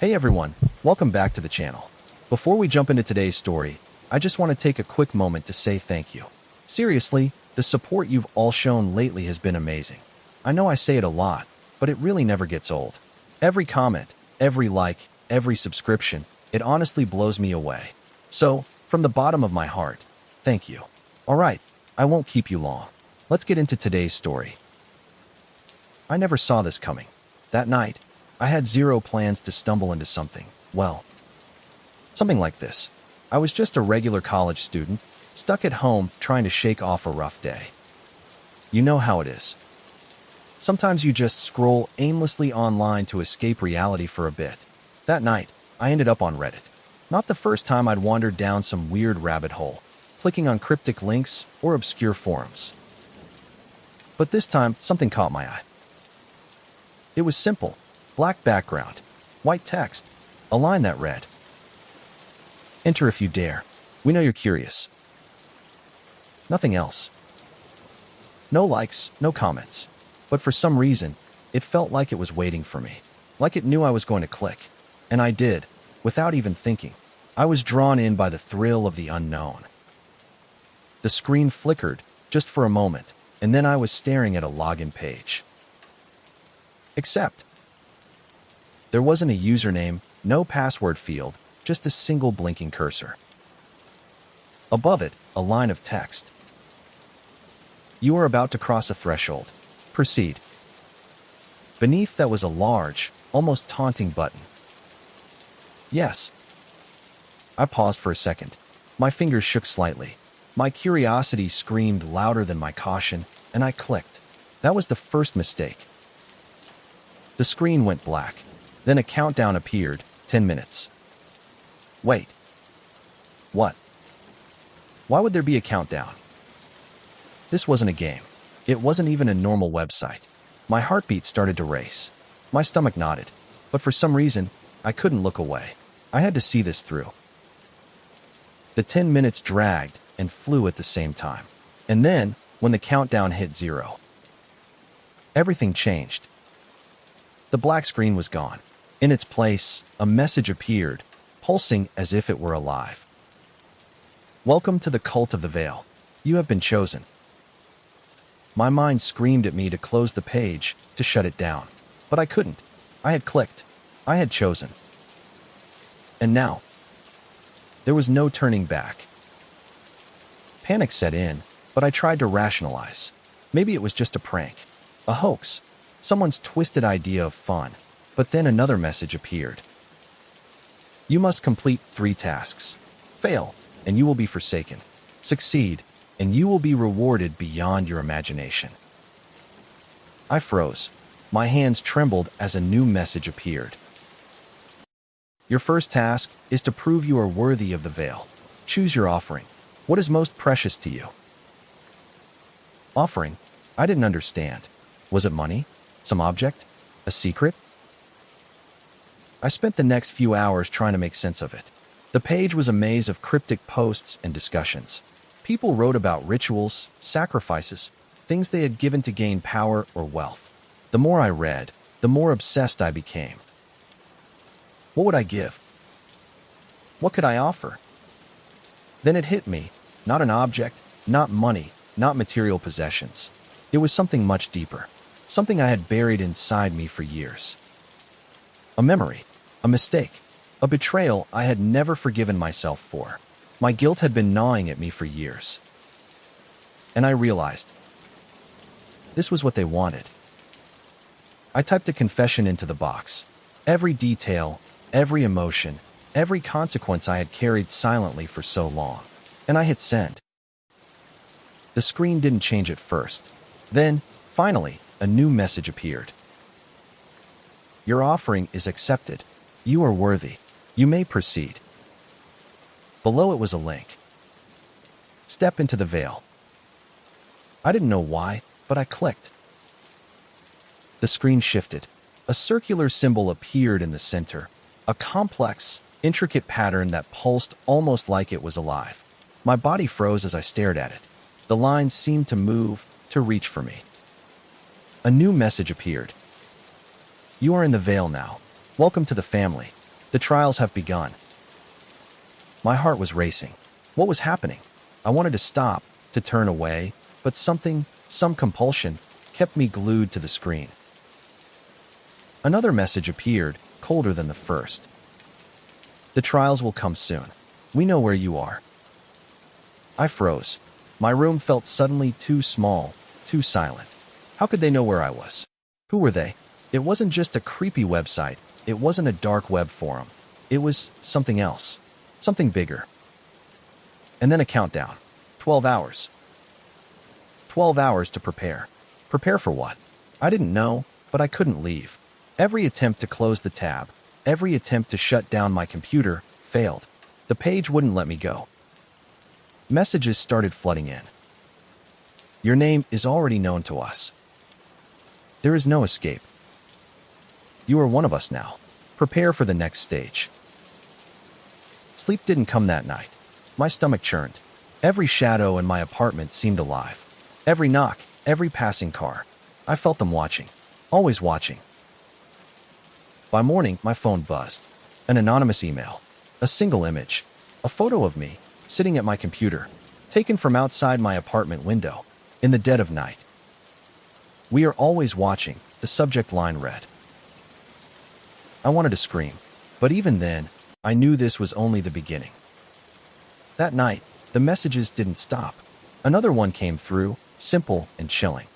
Hey everyone, welcome back to the channel. Before we jump into today's story, I just want to take a quick moment to say thank you. Seriously, the support you've all shown lately has been amazing. I know I say it a lot, but it really never gets old. Every comment, every like, every subscription, it honestly blows me away. So, from the bottom of my heart, thank you. Alright, I won't keep you long. Let's get into today's story. I never saw this coming. That night, I had zero plans to stumble into something, well, something like this. I was just a regular college student, stuck at home trying to shake off a rough day. You know how it is. Sometimes you just scroll aimlessly online to escape reality for a bit. That night, I ended up on Reddit. Not the first time I'd wandered down some weird rabbit hole, clicking on cryptic links or obscure forums. But this time, something caught my eye. It was simple. Black background, white text, a line that read, "Enter if you dare. We know you're curious." Nothing else. No likes, no comments. But for some reason, it felt like it was waiting for me. Like it knew I was going to click. And I did, without even thinking. I was drawn in by the thrill of the unknown. The screen flickered, just for a moment, and then I was staring at a login page. Except, there wasn't a username, no password field, just a single blinking cursor. Above it, a line of text. "You are about to cross a threshold. Proceed." Beneath that was a large, almost taunting button. Yes. I paused for a second. My fingers shook slightly. My curiosity screamed louder than my caution, and I clicked. That was the first mistake. The screen went black. Then a countdown appeared, 10 minutes. Wait. What? Why would there be a countdown? This wasn't a game. It wasn't even a normal website. My heartbeat started to race. My stomach knotted. But for some reason, I couldn't look away. I had to see this through. The 10 minutes dragged and flew at the same time. And then, when the countdown hit 0, everything changed. The black screen was gone. In its place, a message appeared, pulsing as if it were alive. "Welcome to the cult of the veil. You have been chosen." My mind screamed at me to close the page, to shut it down. But I couldn't. I had clicked. I had chosen. And now, there was no turning back. Panic set in, but I tried to rationalize. Maybe it was just a prank, a hoax, someone's twisted idea of fun. But then another message appeared. "You must complete 3 tasks. Fail, and you will be forsaken. Succeed, and you will be rewarded beyond your imagination." I froze. My hands trembled as a new message appeared. "Your first task is to prove you are worthy of the veil. Choose your offering. What is most precious to you?" Offering? I didn't understand. Was it money? Some object? A secret? I spent the next few hours trying to make sense of it. The page was a maze of cryptic posts and discussions. People wrote about rituals, sacrifices, things they had given to gain power or wealth. The more I read, the more obsessed I became. What would I give? What could I offer? Then it hit me. Not an object, not money, not material possessions. It was something much deeper. Something I had buried inside me for years. A memory, a mistake, a betrayal I had never forgiven myself for. My guilt had been gnawing at me for years. And I realized, this was what they wanted. I typed a confession into the box. Every detail, every emotion, every consequence I had carried silently for so long. And I hit send. The screen didn't change at first. Then, finally, a new message appeared. "Your offering is accepted. You are worthy. You may proceed." Below it was a link. "Step into the veil." I didn't know why, but I clicked. The screen shifted. A circular symbol appeared in the center, a complex, intricate pattern that pulsed almost like it was alive. My body froze as I stared at it. The lines seemed to move, to reach for me. A new message appeared. "You are in the veil now. Welcome to the family. The trials have begun. My heart was racing. What was happening? I wanted to stop, to turn away, but something, some compulsion, kept me glued to the screen. Another message appeared, colder than the first. The trials will come soon. We know where you are. I froze. My room felt suddenly too small, too silent. How could they know where I was? Who were they? It wasn't just a creepy website. It wasn't a dark web forum. It was something else. Something bigger. And then a countdown. 12 hours. 12 hours to prepare. Prepare for what? I didn't know, but I couldn't leave. Every attempt to close the tab, every attempt to shut down my computer, failed. The page wouldn't let me go. Messages started flooding in. Your name is already known to us. There is no escape. You are one of us now. Prepare for the next stage. Sleep didn't come that night. My stomach churned. Every shadow in my apartment seemed alive. Every knock, every passing car. I felt them watching. Always watching. By morning, my phone buzzed. An anonymous email. A single image. A photo of me, sitting at my computer, taken from outside my apartment window, in the dead of night. We are always watching, the subject line read. I wanted to scream, but even then, I knew this was only the beginning. That night, the messages didn't stop. Another one came through, simple and chilling.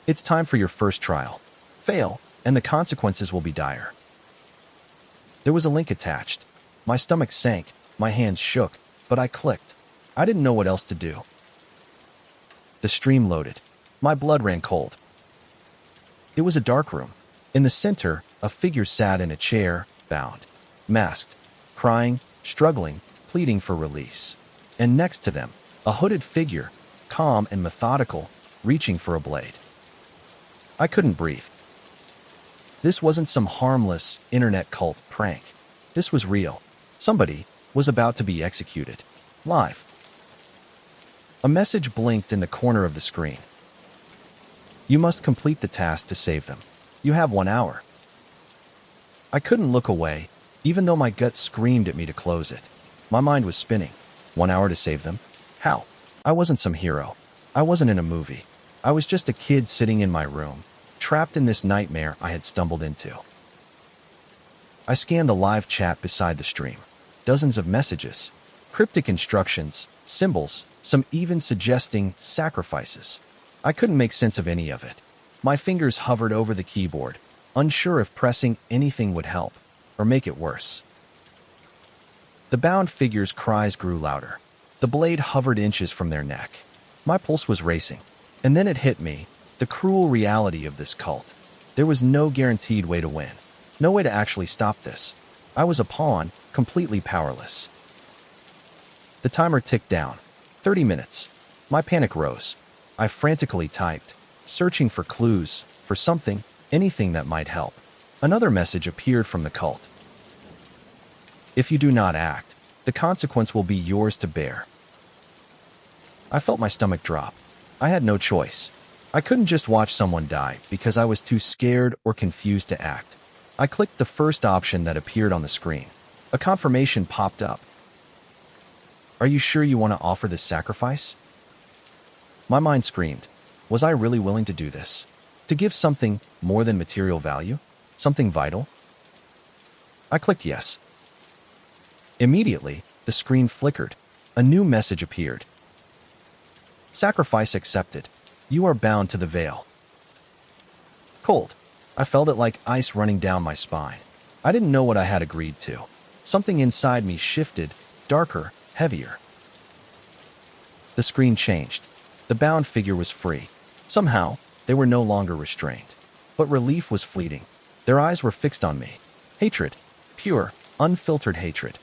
It's time for your first trial. Fail, and the consequences will be dire. There was a link attached. My stomach sank, my hands shook, but I clicked. I didn't know what else to do. The stream loaded. My blood ran cold. It was a dark room. In the center, a figure sat in a chair, bound, masked, crying, struggling, pleading for release. And next to them, a hooded figure, calm and methodical, reaching for a blade. I couldn't breathe. This wasn't some harmless internet cult prank. This was real. Somebody was about to be executed. Live. A message blinked in the corner of the screen. You must complete the task to save them. You have 1 hour. I couldn't look away, even though my gut screamed at me to close it. My mind was spinning. 1 hour to save them? How? I wasn't some hero. I wasn't in a movie. I was just a kid sitting in my room, trapped in this nightmare I had stumbled into. I scanned the live chat beside the stream. Dozens of messages, cryptic instructions, symbols, some even suggesting sacrifices. I couldn't make sense of any of it. My fingers hovered over the keyboard, unsure if pressing anything would help or make it worse. The bound figure's cries grew louder. The blade hovered inches from their neck. My pulse was racing. And then it hit me, the cruel reality of this cult. There was no guaranteed way to win. No way to actually stop this. I was a pawn, completely powerless. The timer ticked down. 30 minutes. My panic rose. I frantically typed, searching for clues, for something, anything that might help. Another message appeared from the cult. If you do not act, the consequence will be yours to bear. I felt my stomach drop. I had no choice. I couldn't just watch someone die because I was too scared or confused to act. I clicked the first option that appeared on the screen. A confirmation popped up. Are you sure you want to offer this sacrifice? My mind screamed. Was I really willing to do this? To give something more than material value? Something vital? I clicked yes. Immediately, the screen flickered. A new message appeared. Sacrifice accepted. You are bound to the veil. Cold. I felt it like ice running down my spine. I didn't know what I had agreed to. Something inside me shifted, darker, heavier. The screen changed. The bound figure was free. Somehow, they were no longer restrained. But relief was fleeting. Their eyes were fixed on me. Hatred. Pure, unfiltered hatred.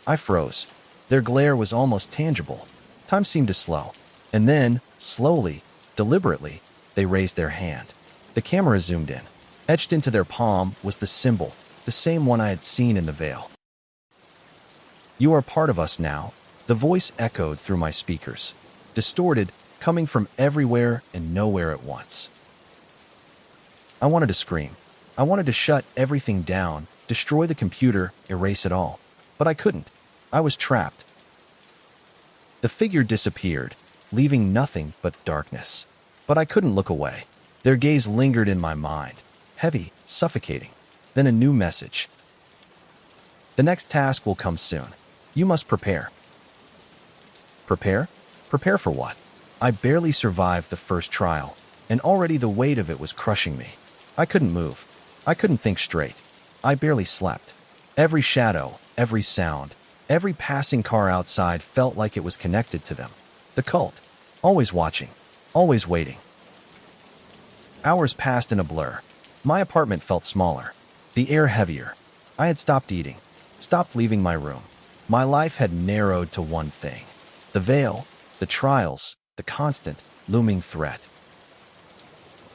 I froze. Their glare was almost tangible. Time seemed to slow. And then, slowly, deliberately, they raised their hand. The camera zoomed in. Etched into their palm was the symbol, the same one I had seen in the veil. You are part of us now. The voice echoed through my speakers. Distorted, coming from everywhere and nowhere at once. I wanted to scream. I wanted to shut everything down, destroy the computer, erase it all. But I couldn't. I was trapped. The figure disappeared, leaving nothing but darkness. But I couldn't look away. Their gaze lingered in my mind, heavy, suffocating. Then a new message. The next task will come soon. You must prepare. Prepare? Prepare for what? I barely survived the first trial, and already the weight of it was crushing me. I couldn't move. I couldn't think straight. I barely slept. Every shadow, every sound, every passing car outside felt like it was connected to them. The cult. Always watching. Always waiting. Hours passed in a blur. My apartment felt smaller. The air heavier. I had stopped eating. Stopped leaving my room. My life had narrowed to one thing. The veil, the trials, the constant, looming threat.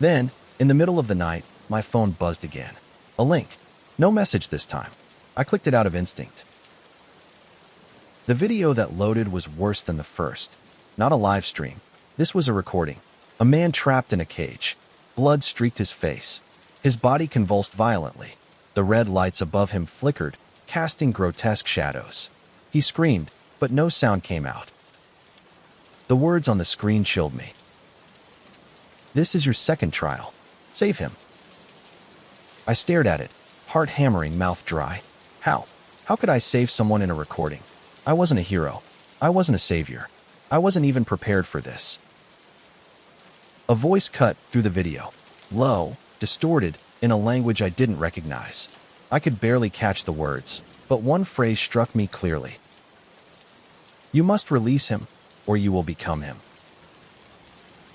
Then, in the middle of the night, my phone buzzed again. A link. No message this time. I clicked it out of instinct. The video that loaded was worse than the first. Not a live stream. This was a recording. A man trapped in a cage. Blood streaked his face. His body convulsed violently. The red lights above him flickered, casting grotesque shadows. He screamed, but no sound came out. The words on the screen chilled me. This is your second trial. Save him. I stared at it, heart hammering, mouth dry. How? How could I save someone in a recording? I wasn't a hero. I wasn't a savior. I wasn't even prepared for this. A voice cut through the video. Low, distorted, in a language I didn't recognize. I could barely catch the words, but one phrase struck me clearly. You must release him, or you will become him.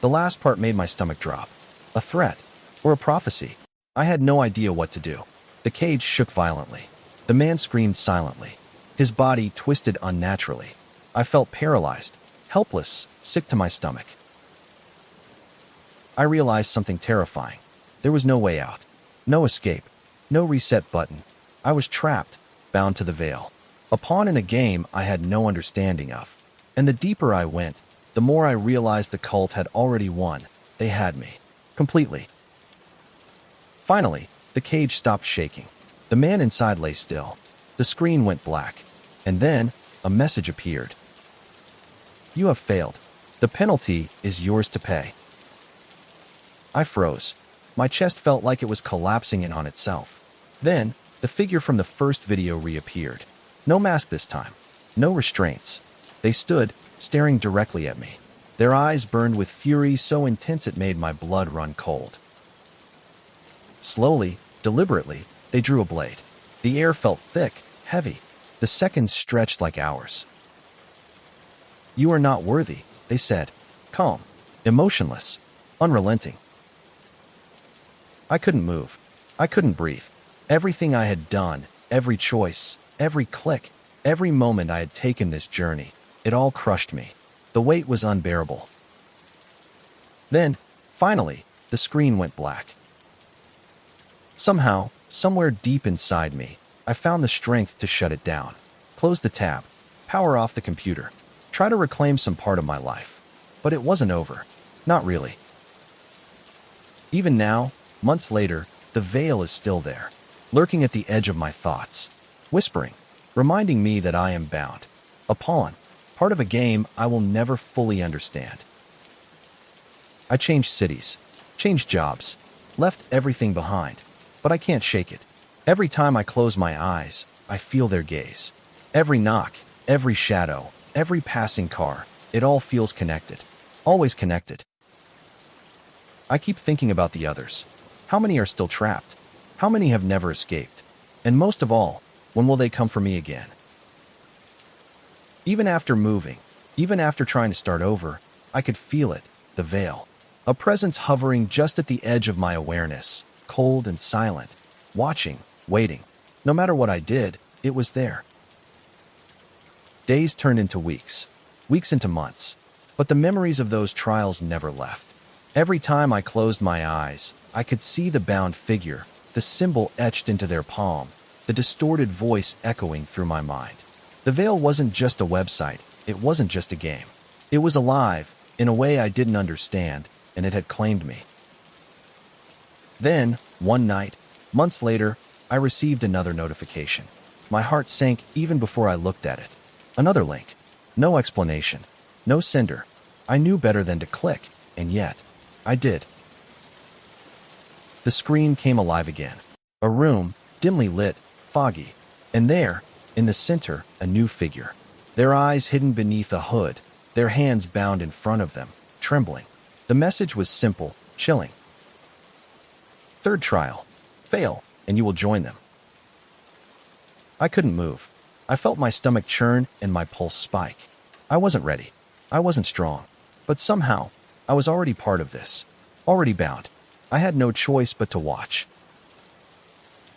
The last part made my stomach drop. A threat, or a prophecy. I had no idea what to do. The cage shook violently. The man screamed silently. His body twisted unnaturally. I felt paralyzed, helpless, sick to my stomach. I realized something terrifying. There was no way out. No escape. No reset button. I was trapped, bound to the veil. A pawn in a game I had no understanding of. And the deeper I went, the more I realized the cult had already won. They had me. Completely. Finally, the cage stopped shaking. The man inside lay still. The screen went black. And then, a message appeared. You have failed. The penalty is yours to pay. I froze. My chest felt like it was collapsing in on itself. Then, the figure from the first video reappeared. No mask this time. No restraints. They stood, staring directly at me. Their eyes burned with fury so intense it made my blood run cold. Slowly, deliberately, they drew a blade. The air felt thick, heavy. The seconds stretched like hours. You are not worthy, they said. Calm, emotionless, unrelenting. I couldn't move. I couldn't breathe. Everything I had done, every choice, every click, every moment I had taken this journey, it all crushed me. The weight was unbearable. Then, finally, the screen went black. Somehow, somewhere deep inside me, I found the strength to shut it down. Close the tab. Power off the computer. Try to reclaim some part of my life. But it wasn't over. Not really. Even now, months later, the veil is still there, lurking at the edge of my thoughts, whispering, reminding me that I am bound. A pawn, part of a game I will never fully understand. I changed cities, changed jobs, left everything behind, but I can't shake it. Every time I close my eyes, I feel their gaze. Every knock, every shadow, every passing car, it all feels connected. Always connected. I keep thinking about the others. How many are still trapped? How many have never escaped? And most of all, when will they come for me again? Even after moving, even after trying to start over, I could feel it, the veil. A presence hovering just at the edge of my awareness, cold and silent, watching, waiting. No matter what I did, it was there. Days turned into weeks, weeks into months, but the memories of those trials never left. Every time I closed my eyes, I could see the bound figure, the symbol etched into their palm, the distorted voice echoing through my mind. The veil wasn't just a website, it wasn't just a game. It was alive, in a way I didn't understand, and it had claimed me. Then, one night, months later, I received another notification. My heart sank even before I looked at it. Another link. No explanation. No sender. I knew better than to click, and yet, I did. The screen came alive again. A room, dimly lit, foggy. And there, in the center, a new figure. Their eyes hidden beneath a hood, their hands bound in front of them, trembling. The message was simple, chilling. Third trial. Fail, and you will join them. I couldn't move. I felt my stomach churn and my pulse spike. I wasn't ready. I wasn't strong. But somehow, I was already part of this. Already bound. I had no choice but to watch.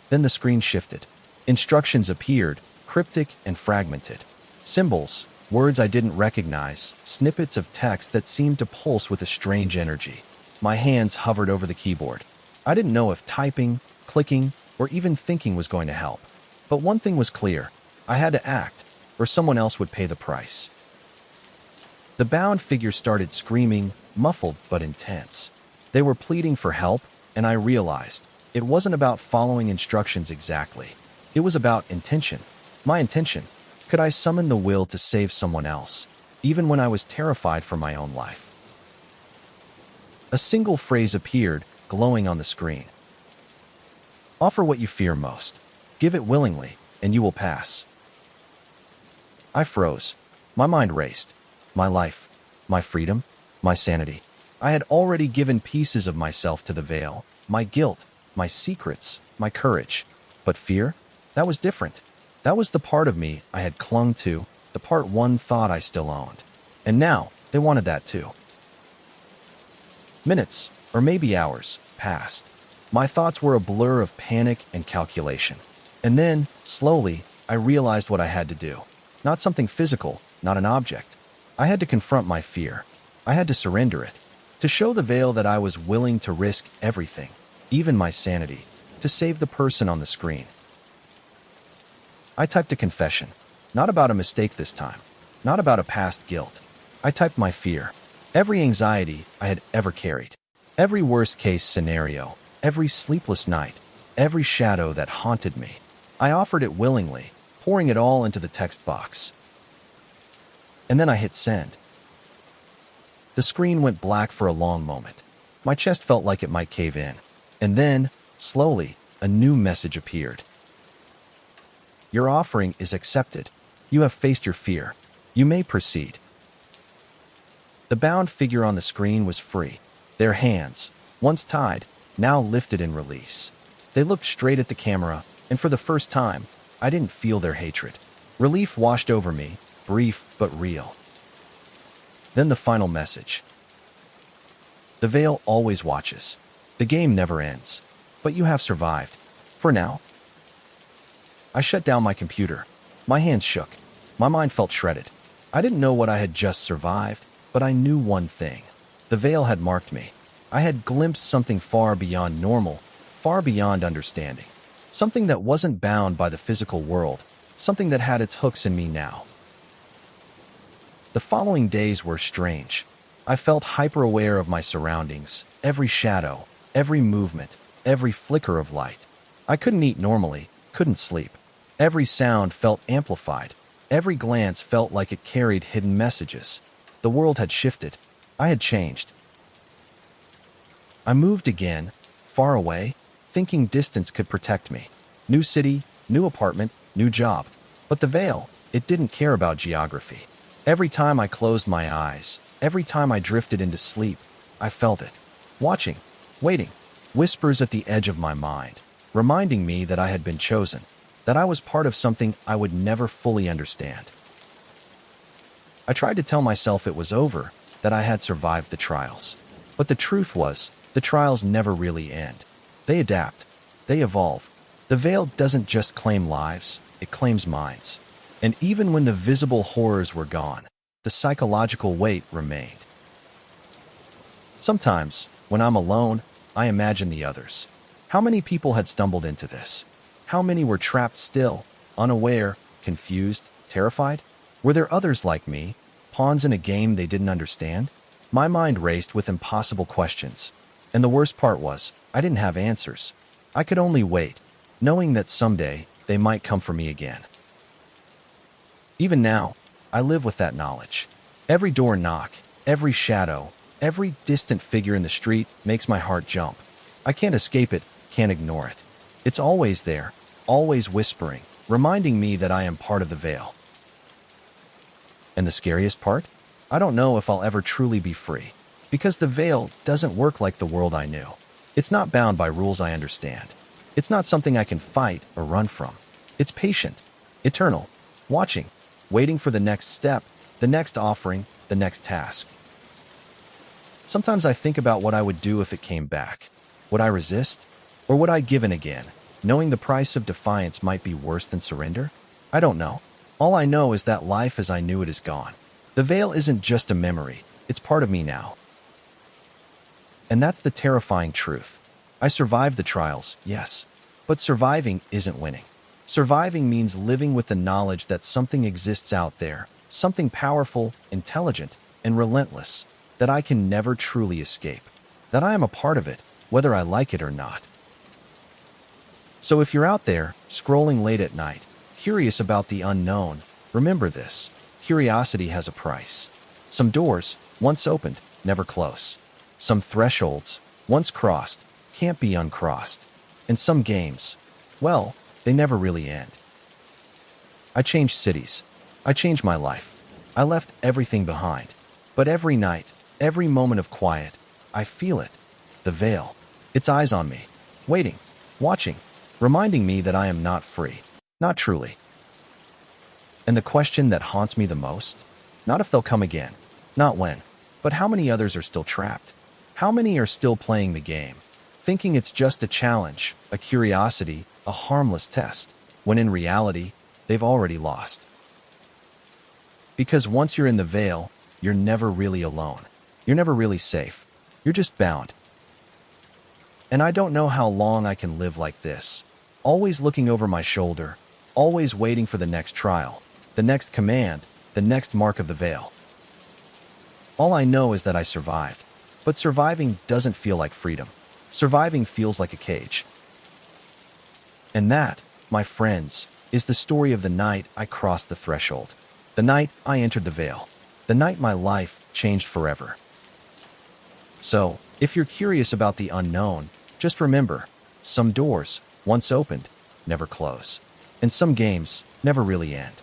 Then the screen shifted. Instructions appeared, cryptic and fragmented. Symbols, words I didn't recognize, snippets of text that seemed to pulse with a strange energy. My hands hovered over the keyboard. I didn't know if typing, clicking, or even thinking was going to help. But one thing was clear. I had to act, or someone else would pay the price. The bound figure started screaming, muffled but intense. They were pleading for help, and I realized it wasn't about following instructions exactly. It was about intention. My intention. Could I summon the will to save someone else, even when I was terrified for my own life? A single phrase appeared, glowing on the screen. Offer what you fear most. Give it willingly, and you will pass. I froze. My mind raced. My life, my freedom, my sanity. I had already given pieces of myself to the veil, my guilt, my secrets, my courage. But fear? That was different. That was the part of me I had clung to, the part one thought I still owned. And now, they wanted that too. Minutes, or maybe hours, passed. My thoughts were a blur of panic and calculation. And then, slowly, I realized what I had to do. Not something physical, not an object. I had to confront my fear. I had to surrender it. To show the veil that I was willing to risk everything, even my sanity, to save the person on the screen. I typed a confession. Not about a mistake this time. Not about a past guilt. I typed my fear. Every anxiety I had ever carried. Every worst-case scenario. Every sleepless night. Every shadow that haunted me. I offered it willingly, pouring it all into the text box. And then I hit send. The screen went black for a long moment. My chest felt like it might cave in. And then, slowly, a new message appeared. Your offering is accepted. You have faced your fear. You may proceed. The bound figure on the screen was free. Their hands, once tied, now lifted in release. They looked straight at the camera, and for the first time, I didn't feel their hatred. Relief washed over me, brief but real. Then the final message. The veil always watches. The game never ends. But you have survived. For now. I shut down my computer. My hands shook. My mind felt shredded. I didn't know what I had just survived, but I knew one thing. The veil had marked me. I had glimpsed something far beyond normal, far beyond understanding. Something that wasn't bound by the physical world, something that had its hooks in me now. The following days were strange. I felt hyper-aware of my surroundings, every shadow, every movement, every flicker of light. I couldn't eat normally, couldn't sleep. Every sound felt amplified. Every glance felt like it carried hidden messages. The world had shifted. I had changed. I moved again, far away, thinking distance could protect me. New city, new apartment, new job. But the veil, it didn't care about geography. Every time I closed my eyes, every time I drifted into sleep, I felt it. Watching, waiting, whispers at the edge of my mind, reminding me that I had been chosen, that I was part of something I would never fully understand. I tried to tell myself it was over, that I had survived the trials. But the truth was, the trials never really end. They adapt. They evolve. The veil doesn't just claim lives, it claims minds. And even when the visible horrors were gone, the psychological weight remained. Sometimes, when I'm alone, I imagine the others. How many people had stumbled into this? How many were trapped still, unaware, confused, terrified? Were there others like me, pawns in a game they didn't understand? My mind raced with impossible questions. And the worst part was, I didn't have answers. I could only wait. knowing that someday they might come for me again. Even now, I live with that knowledge. Every door knock, every shadow, every distant figure in the street makes my heart jump. I can't escape it, can't ignore it. It's always there, always whispering, reminding me that I am part of the veil. And the scariest part? I don't know if I'll ever truly be free, because the veil doesn't work like the world I knew. It's not bound by rules I understand. It's not something I can fight or run from. It's patient, eternal, watching, waiting for the next step, the next offering, the next task. Sometimes I think about what I would do if it came back. Would I resist? Or would I give in again, knowing the price of defiance might be worse than surrender? I don't know. All I know is that life as I knew it is gone. The veil isn't just a memory, it's part of me now. And that's the terrifying truth. I survived the trials, yes, but surviving isn't winning. Surviving means living with the knowledge that something exists out there, something powerful, intelligent, and relentless, that I can never truly escape, that I am a part of it, whether I like it or not. So if you're out there, scrolling late at night, curious about the unknown, remember this: curiosity has a price. Some doors, once opened, never close. Some thresholds, once crossed, can't be uncrossed. And some games, well, they never really end. I changed cities. I changed my life. I left everything behind. But every night, every moment of quiet, I feel it. The veil. Its eyes on me. Waiting. Watching. Reminding me that I am not free. Not truly. And the question that haunts me the most? Not if they'll come again. Not when. But how many others are still trapped? How many are still playing the game, thinking it's just a challenge, a curiosity, a harmless test, when in reality, they've already lost? Because once you're in the veil, you're never really alone. You're never really safe. You're just bound. And I don't know how long I can live like this, always looking over my shoulder, always waiting for the next trial, the next command, the next mark of the veil. All I know is that I survived. But surviving doesn't feel like freedom. Surviving feels like a cage. And that, my friends, is the story of the night I crossed the threshold. The night I entered the veil. The night my life changed forever. So, if you're curious about the unknown, just remember, some doors, once opened, never close. And some games never really end.